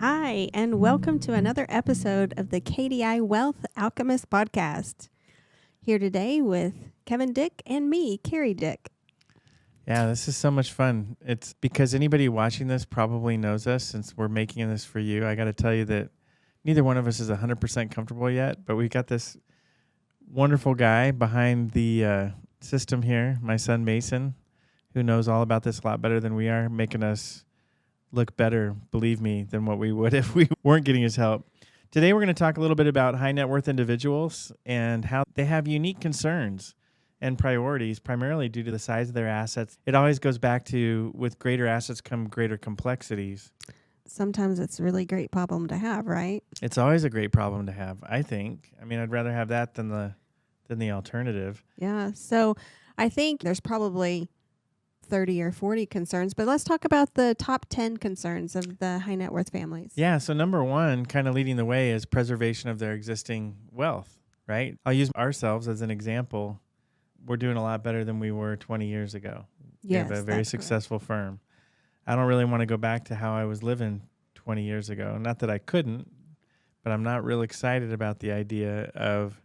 Hi, and welcome to another episode of the KDI Wealth Alchemist podcast. Here today with Kevin Dick and me, Carrie Dick. Yeah, this is so much fun. It's because anybody watching this probably knows us since we're making this for you. I got to tell you that neither one of us is 100% comfortable yet, but we got this wonderful guy behind the system here, my son Mason, who knows all about this a lot better than we are, making us look better, believe me, than what we would if we weren't getting his help. Today, we're going to talk a little bit about high net worth individuals and how they have unique concerns and priorities, primarily due to the size of their assets. It always goes back to, with greater assets come greater complexities. Sometimes it's a really great problem to have, right? It's always a great problem to have, I think. I mean, I'd rather have that than the alternative. Yeah, so I think there's probably 30 or 40 concerns, but let's talk about the top 10 concerns of the high net worth families. Yeah, so number one, kind of leading the way, is preservation of their existing wealth, right? I'll use ourselves as an example. We're doing a lot better than we were 20 years ago. Yes, we have a very successful firm. I don't really want to go back to how I was living 20 years ago. Not that I couldn't, but I'm not real excited about the idea of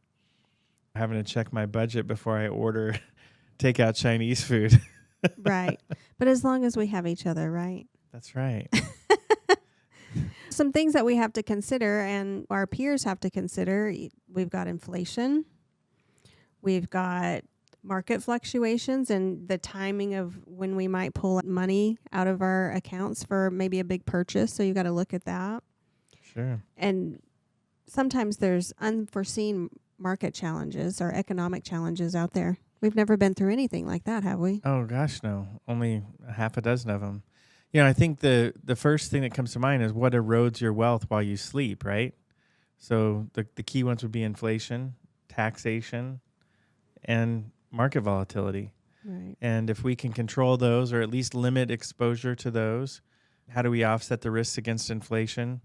having to check my budget before I order takeout Chinese food. Right. But as long as we have each other, right? That's right. Some things that we have to consider and our peers have to consider. We've got inflation. We've got market fluctuations and the timing of when we might pull money out of our accounts for maybe a big purchase. So you've got to look at that. Sure. And sometimes there's unforeseen market challenges or economic challenges out there. We've never been through anything like that, have we? Oh, gosh, no. Only a half a dozen of them. You know, I think the first thing that comes to mind is what erodes your wealth while you sleep, right? So the key ones would be inflation, taxation, and market volatility. Right. And if we can control those or at least limit exposure to those, how do we offset the risks against inflation?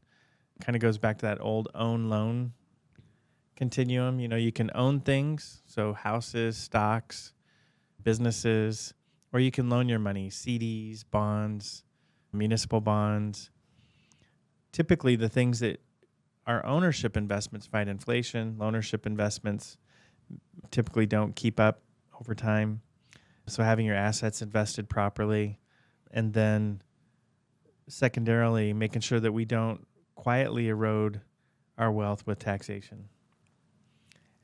Kind of goes back to that old own loan continuum. You know, you can own things, so houses, stocks, businesses, or you can loan your money, CDs, bonds, municipal bonds. Typically, the things that are ownership investments fight inflation. Ownership investments typically don't keep up over time. So having your assets invested properly, and then secondarily, making sure that we don't quietly erode our wealth with taxation.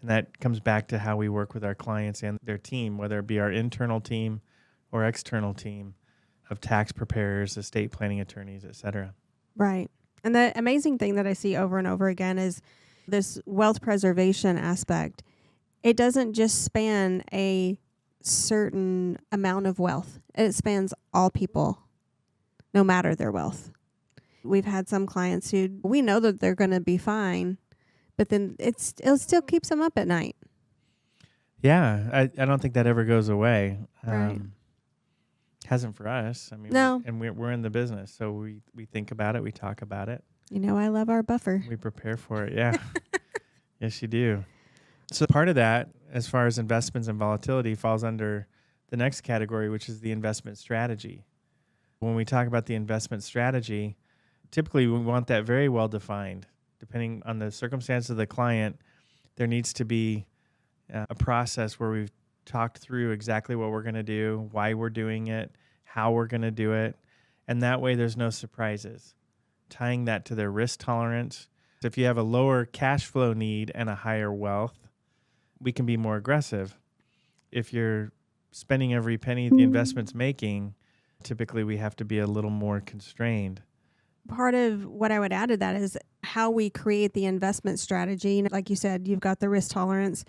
And that comes back to how we work with our clients and their team, whether it be our internal team or external team of tax preparers, estate planning attorneys, et cetera. Right. And the amazing thing that I see over and over again is this wealth preservation aspect. It doesn't just span a certain amount of wealth. It spans all people, no matter their wealth. We've had some clients who we know that they're going to be fine, but then it still keeps them up at night. Yeah, I don't think that ever goes away. Right. Hasn't for us. I mean, no. We're in the business, so we think about it, we talk about it. You know, I love our buffer. We prepare for it, yeah. Yes, you do. So part of that, as far as investments and volatility, falls under the next category, which is the investment strategy. When we talk about the investment strategy, typically we want that very well defined. Depending on the circumstance of the client, there needs to be a process where we've talked through exactly what we're going to do, why we're doing it, how we're going to do it, and that way there's no surprises. Tying that to their risk tolerance. If you have a lower cash flow need and a higher wealth, we can be more aggressive. If you're spending every penny the investment's making, typically we have to be a little more constrained. Part of what I would add to that is how we create the investment strategy. Like you said, you've got the risk tolerance,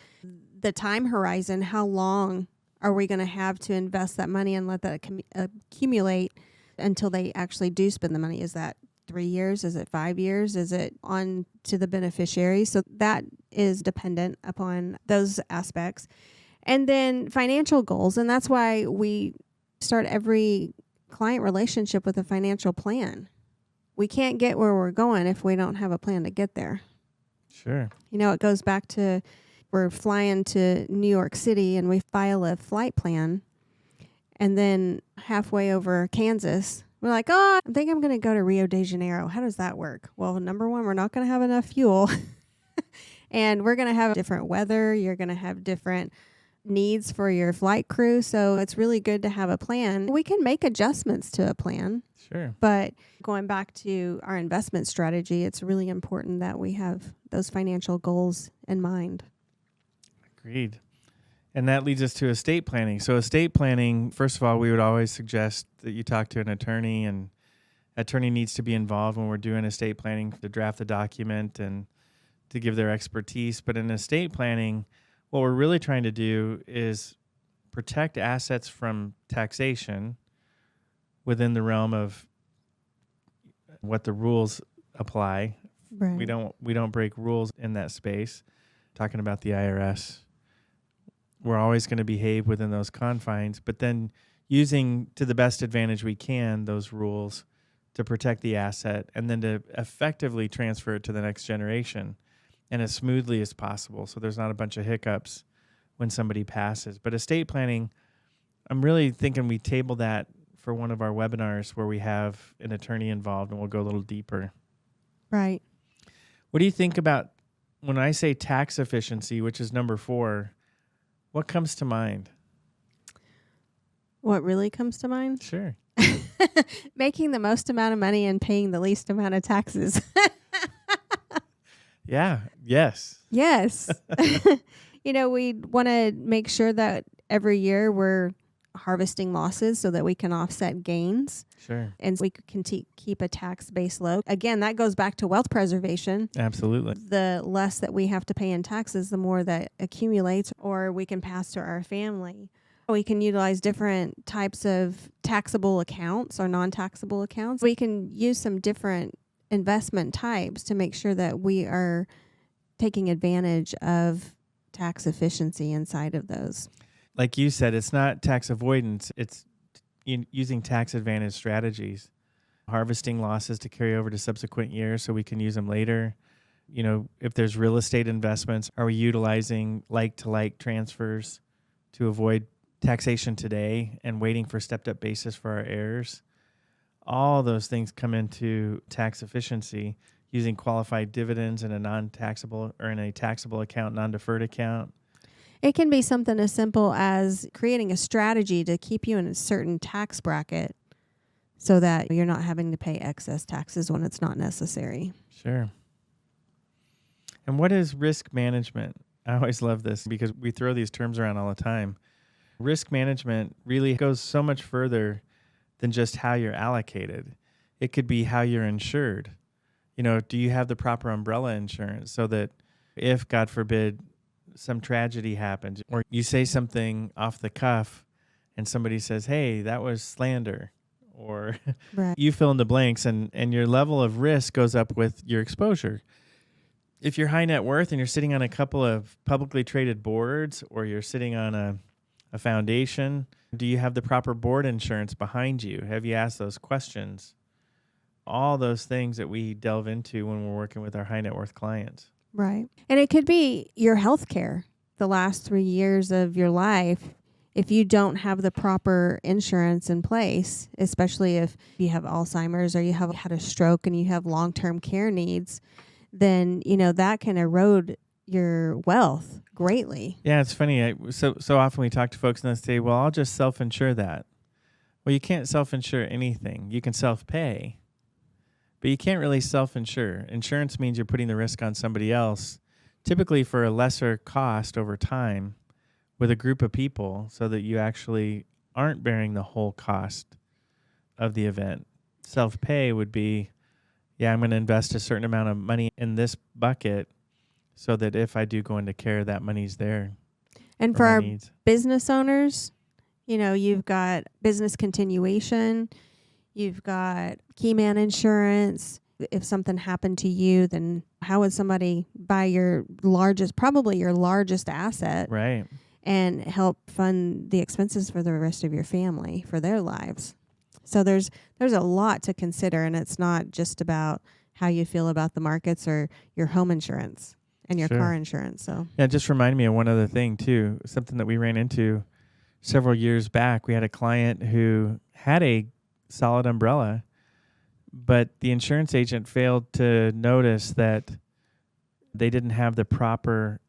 the time horizon. How long are we going to have to invest that money and let that accumulate until they actually do spend the money? Is that 3 years? Is it 5 years? Is it on to the beneficiary? So that is dependent upon those aspects. And then financial goals. And that's why we start every client relationship with a financial plan. We can't get where we're going if we don't have a plan to get there. Sure. You know, it goes back to we're flying to New York City and we file a flight plan. And then halfway over Kansas, We're like, oh, I think I'm going to go to Rio de Janeiro. How does that work? Well, number one, we're not going to have enough fuel. And we're going to have different weather. You're going to have different needs for your flight crew. So it's really good to have a plan. We can make adjustments to a plan. Sure. But going back to our investment strategy, it's really important that we have those financial goals in mind. Agreed. And that leads us to estate planning. So estate planning, first of all, we would always suggest that you talk to an attorney, and attorney needs to be involved when we're doing estate planning to draft the document and to give their expertise. But in estate planning, what we're really trying to do is protect assets from taxation within the realm of what the rules apply. Right. We don't break rules in that space. Talking about the IRS, we're always going to behave within those confines, but then using to the best advantage we can those rules to protect the asset and then to effectively transfer it to the next generation and as smoothly as possible, so there's not a bunch of hiccups when somebody passes. But estate planning, I'm really thinking we table that for one of our webinars where we have an attorney involved, and we'll go a little deeper. Right. What do you think about when I say tax efficiency, which is number 4, what comes to mind? What really comes to mind? Sure. Making the most amount of money and paying the least amount of taxes. Yeah. Yes. Yes. We want to make sure that every year we're harvesting losses so that we can offset gains. Sure. And we can keep a tax base low. Again, that goes back to wealth preservation. Absolutely. The less that we have to pay in taxes, the more that accumulates or we can pass to our family. We can utilize different types of taxable accounts or non-taxable accounts. We can use some different investment types to make sure that we are taking advantage of tax efficiency inside of those. Like you said, it's not tax avoidance. It's using tax advantage strategies, harvesting losses to carry over to subsequent years so we can use them later. If there's real estate investments, are we utilizing like-to-like transfers to avoid taxation today and waiting for stepped-up basis for our heirs? All those things come into tax efficiency, using qualified dividends in a non-taxable or in a taxable account, non-deferred account. It can be something as simple as creating a strategy to keep you in a certain tax bracket so that you're not having to pay excess taxes when it's not necessary. Sure. And what is risk management? I always love this because we throw these terms around all the time. Risk management really goes so much further than just how you're allocated. It could be how you're insured. Do you have the proper umbrella insurance so that if, God forbid, some tragedy happens or you say something off the cuff and somebody says, hey, that was slander, or Right. You fill in the blanks, and your level of risk goes up with your exposure. If you're high net worth and you're sitting on a couple of publicly traded boards or you're sitting on a foundation, do you have the proper board insurance behind you? Have you asked those questions? All those things that we delve into when we're working with our high net worth clients. Right. And it could be your health care. The last 3 years of your life, if you don't have the proper insurance in place, especially if you have Alzheimer's or you have had a stroke and you have long-term care needs, then, that can erode your wealth greatly. Yeah, it's funny. So often we talk to folks and they say, well, I'll just self-insure that. Well, you can't self-insure anything. You can self-pay, but you can't really self-insure. Insurance means you're putting the risk on somebody else, typically for a lesser cost over time with a group of people so that you actually aren't bearing the whole cost of the event. Self-pay would be, I'm going to invest a certain amount of money in this bucket so that if I do go into care, that money's there. And for our needs. business owners, you've got business continuation, you've got key man insurance. If something happened to you, then how would somebody buy probably your largest asset, Right, and help fund the expenses for the rest of your family for their lives? So there's a lot to consider, and it's not just about how you feel about the markets or your home insurance and your Sure. car insurance. So Yeah, it just reminded me of one other thing, too, something that we ran into several years back. We had a client who had a solid umbrella. But the insurance agent failed to notice that they didn't have the proper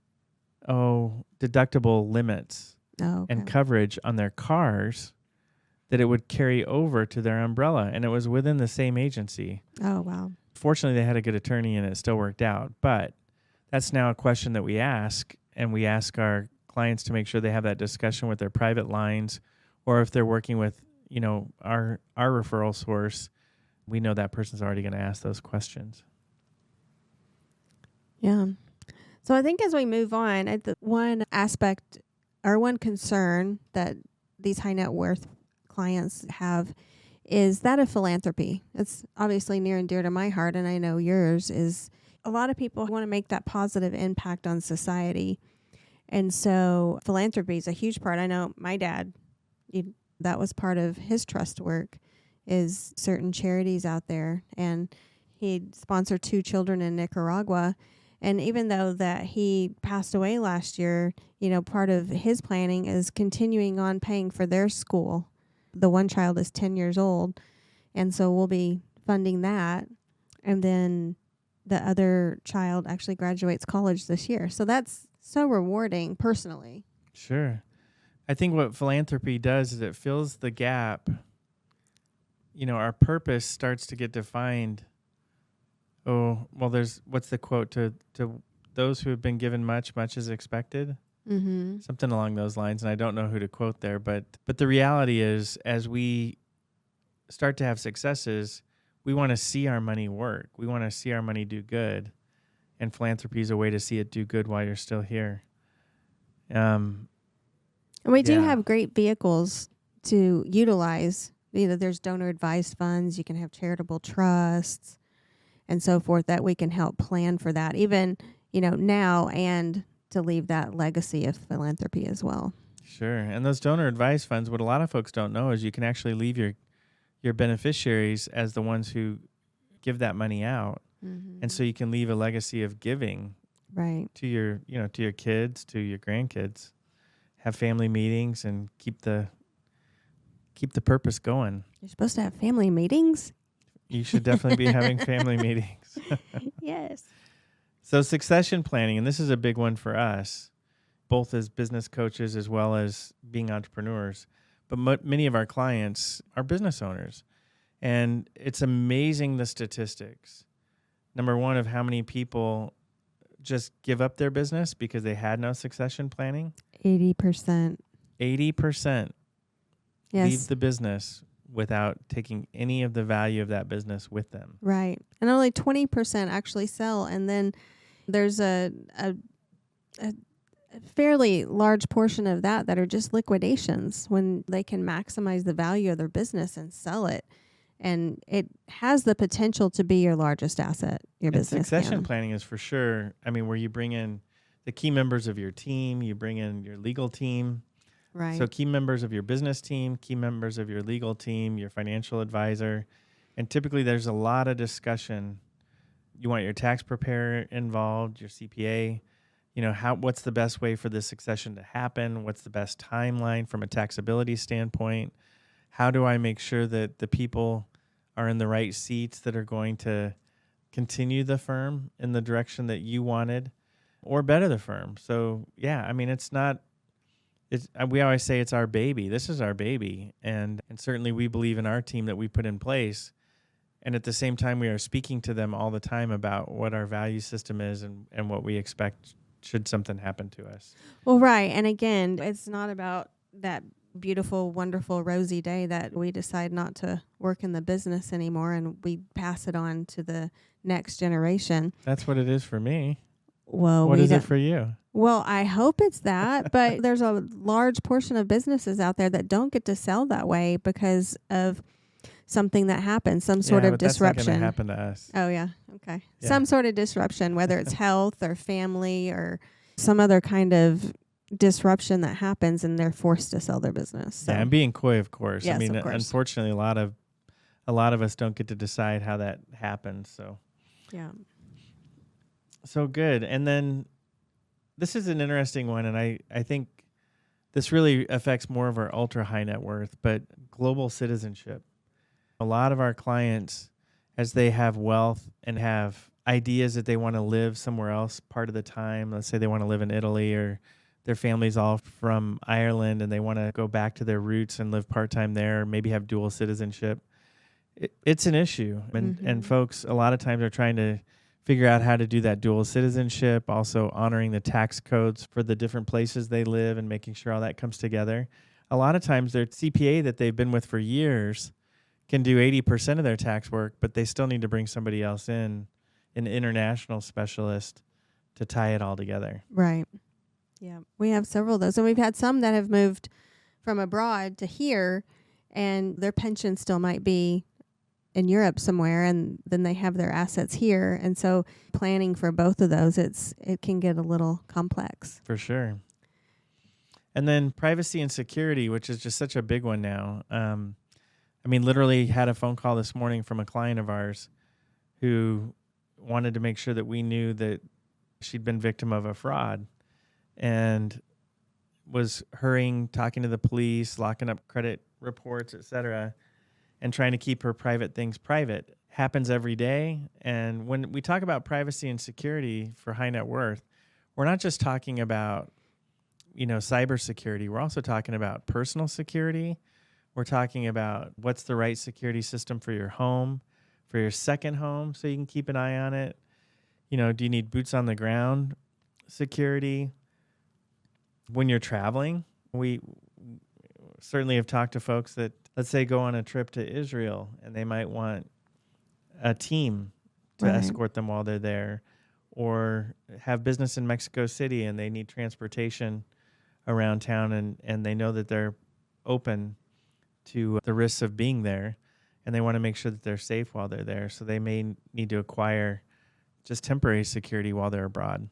deductible limits and coverage on their cars that it would carry over to their umbrella. And it was within the same agency. Oh, wow. Fortunately, they had a good attorney and it still worked out. But that's now a question that we ask, and we ask our clients to make sure they have that discussion with their private lines, or if they're working with, our referral source, we know that person's already going to ask those questions. Yeah. So I think as we move on, one aspect or one concern that these high net worth clients have is that of philanthropy. It's obviously near and dear to my heart, and I know yours is. A lot of people want to make that positive impact on society. And so philanthropy is a huge part. I know my dad, that was part of his trust work, is certain charities out there. And he sponsored 2 children in Nicaragua. And even though that he passed away last year, part of his planning is continuing on paying for their school. The one child is 10 years old. And so we'll be funding that. And then the other child actually graduates college this year. So that's so rewarding personally. Sure. I think what philanthropy does is it fills the gap. Our purpose starts to get defined. Oh, well, what's the quote? To those who have been given much, much is expected. Mm-hmm. Something along those lines. And I don't know who to quote there, but the reality is, as we start to have successes, we want to see our money work. We want to see our money do good. And philanthropy is a way to see it do good while you're still here. And we do have great vehicles to utilize. There's donor advised funds. You can have charitable trusts and so forth that we can help plan for that, even, now, and to leave that legacy of philanthropy as well. Sure. And those donor advised funds, what a lot of folks don't know is you can actually leave your beneficiaries as the ones who give that money out. Mm-hmm. And so you can leave a legacy of giving to your, to your kids, to your grandkids, have family meetings and keep the purpose going. You're supposed to have family meetings? You should definitely be having family meetings. Yes. So succession planning, and this is a big one for us, both as business coaches as well as being entrepreneurs. But many of our clients are business owners. And it's amazing the statistics. Number one, of how many people just give up their business because they had no succession planning. 80%. 80% yes. leave the business without taking any of the value of that business with them. Right. And only 20% actually sell. And then there's a fairly large portion of that are just liquidations when they can maximize the value of their business and sell it. And it has the potential to be your largest asset, your business. Succession planning is for sure, where you bring in the key members of your team, you bring in your legal team. Right. So key members of your business team, key members of your legal team, your financial advisor. And typically there's a lot of discussion. You want your tax preparer involved, your CPA. What's the best way for this succession to happen? What's the best timeline from a taxability standpoint? How do I make sure that the people are in the right seats that are going to continue the firm in the direction that you wanted or better the firm? So, we always say it's our baby. This is our baby. And certainly we believe in our team that we put in place. And at the same time, we are speaking to them all the time about what our value system is and what we expect should something happen to us. Well, right. And again, it's not about that beautiful, wonderful, rosy day that we decide not to work in the business anymore and we pass it on to the next generation. That's what it is for me. Well, what is it for you? Well, I hope it's that, but there's a large portion of businesses out there that don't get to sell that way because of something that happens, some sort of disruption. That's not going to happen to us. Oh, yeah. Okay. Yeah. Some sort of disruption, whether it's health or family or some other kind of disruption that happens and they're forced to sell their business. So. Yeah, and being coy, of course. Yes, of course. Unfortunately, a lot of us don't get to decide how that happens. So, yeah. So good. And then this is an interesting one, and I think this really affects more of our ultra high net worth, but global citizenship. A lot of our clients, as they have wealth and have ideas that they want to live somewhere else part of the time, let's say they want to live in Italy, or their family's all from Ireland and they want to go back to their roots and live part-time there, maybe have dual citizenship. It's an issue. And folks a lot of times are trying to figure out how to do that dual citizenship, also honoring the tax codes for the different places they live and making sure all that comes together. A lot of times their CPA that they've been with for years can do 80% of their tax work, but they still need to bring somebody else in, an international specialist, to tie it all together. Right. Yeah. We have several of those. And we've had some that have moved from abroad to here, and their pension still might be in Europe somewhere, and then they have their assets here. And so planning for both of those, it can get a little complex. For sure. And then privacy and security, which is just such a big one now. Literally had a phone call this morning from a client of ours who wanted to make sure that we knew that she'd been victim of a fraud, and was hurrying, talking to the police, locking up credit reports, etc., and trying to keep her private things private. Happens every day. And when we talk about privacy and security for high net worth, we're not just talking about, cybersecurity. We're also talking about personal security. We're talking about what's the right security system for your home, for your second home, so you can keep an eye on it. Do you need boots on the ground security? When you're traveling, we certainly have talked to folks that, let's say, go on a trip to Israel and they might want a team to escort them while they're there, or have business in Mexico City and they need transportation around town, and they know that they're open to the risks of being there, and they want to make sure that they're safe while they're there. So they may need to acquire just temporary security while they're abroad.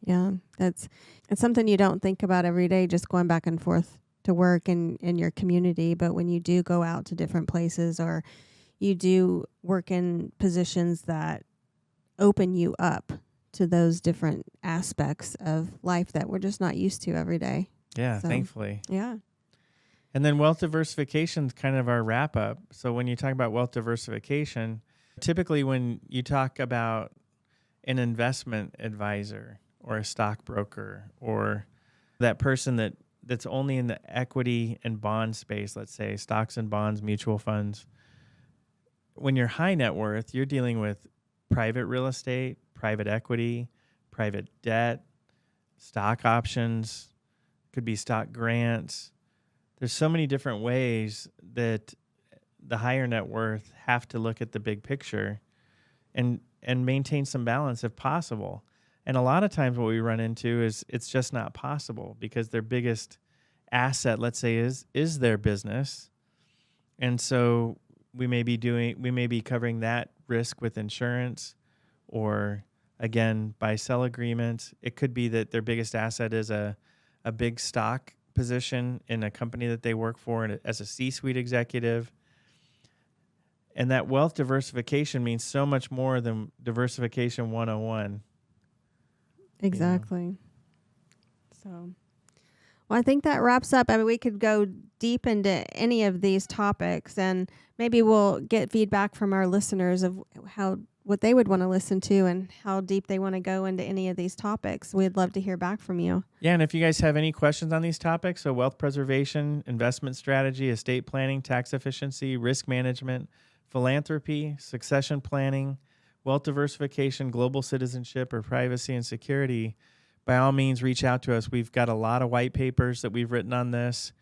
Yeah, it's something you don't think about every day, just going back and forth to work in your community. But when you do go out to different places, or you do work in positions that open you up to those different aspects of life that we're just not used to every day. Yeah, thankfully. Yeah. And then wealth diversification is kind of our wrap up. So when you talk about wealth diversification, typically when you talk about an investment advisor or a stockbroker, or that person that's only in the equity and bond space, let's say stocks and bonds, mutual funds, when you're high net worth, you're dealing with private real estate, private equity, private debt, stock options, could be stock grants. There's so many different ways that the higher net worth have to look at the big picture and maintain some balance if possible. And a lot of times what we run into is it's just not possible, because their biggest asset, let's say, is their business. And so we may be covering that risk with insurance, or again, buy-sell agreements. It could be that their biggest asset is a big stock position in a company that they work for, and as a C-suite executive. And that wealth diversification means so much more than diversification 101. Exactly. So, well, I think that wraps up. I mean, we could go deep into any of these topics, and maybe we'll get feedback from our listeners of what they would want to listen to and how deep they want to go into any of these topics. We'd love to hear back from you. Yeah, and if you guys have any questions on these topics, so wealth preservation, investment strategy, estate planning, tax efficiency, risk management, philanthropy, succession planning, wealth diversification, global citizenship, or privacy and security, by all means, reach out to us. We've got a lot of white papers that we've written on this,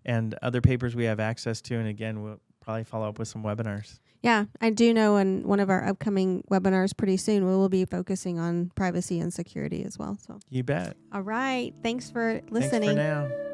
and other papers we have access to. And again, we'll probably follow up with some webinars. Yeah, I do know in one of our upcoming webinars pretty soon, we will be focusing on privacy and security as well. So you bet. All right. Thanks for listening. Thanks for now.